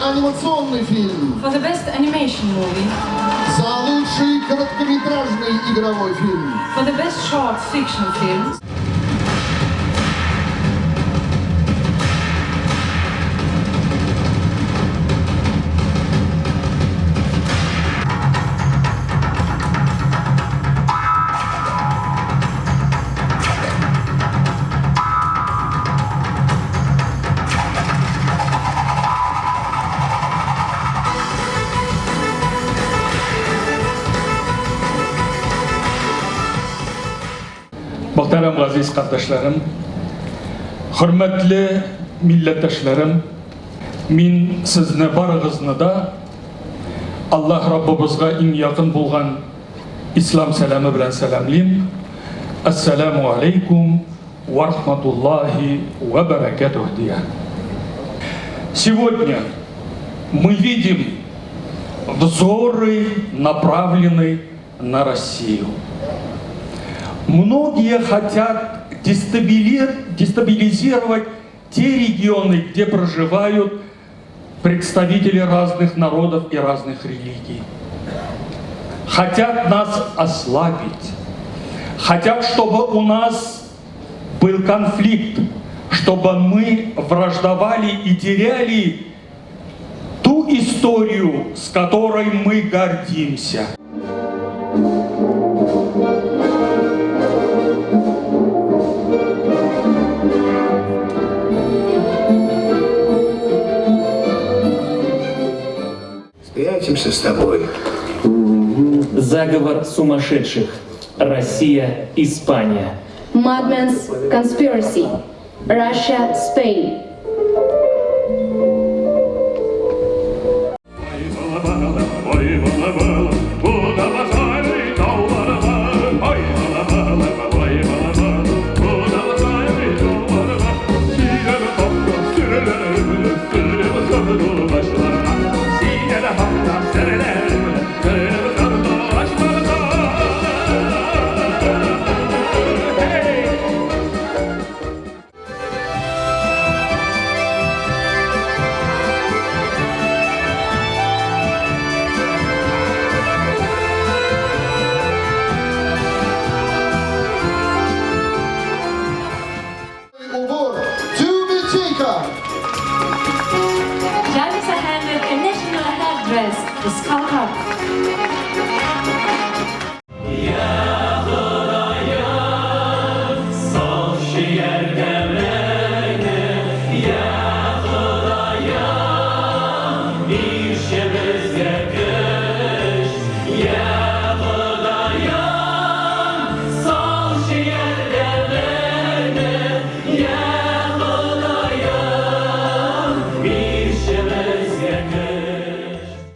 анимационный фильм. For the best animation movie. За лучший короткометражный игровой фильм. For the best short fiction film. Muhterem aziz kardeşlerim, hürmetli milletteşlerim, min sizni barığızını da Allah Rabbimizga en yakın bulgan İslam selamı bilen selamlayayım. Esselamu aleykum ve rahmetullahi ve berekatuh diye. Сегодня мы видим взоры, направленные на Россию. Многие хотят дестабилизировать те регионы, где проживают представители разных народов и разных религий. Хотят нас ослабить. Хотят, чтобы у нас был конфликт, чтобы мы враждовали и теряли ту историю, с которой мы гордимся. Спрячемся с тобой. Заговор сумасшедших. Россия, Испания. Madman's Conspiracy. Russia, Spain.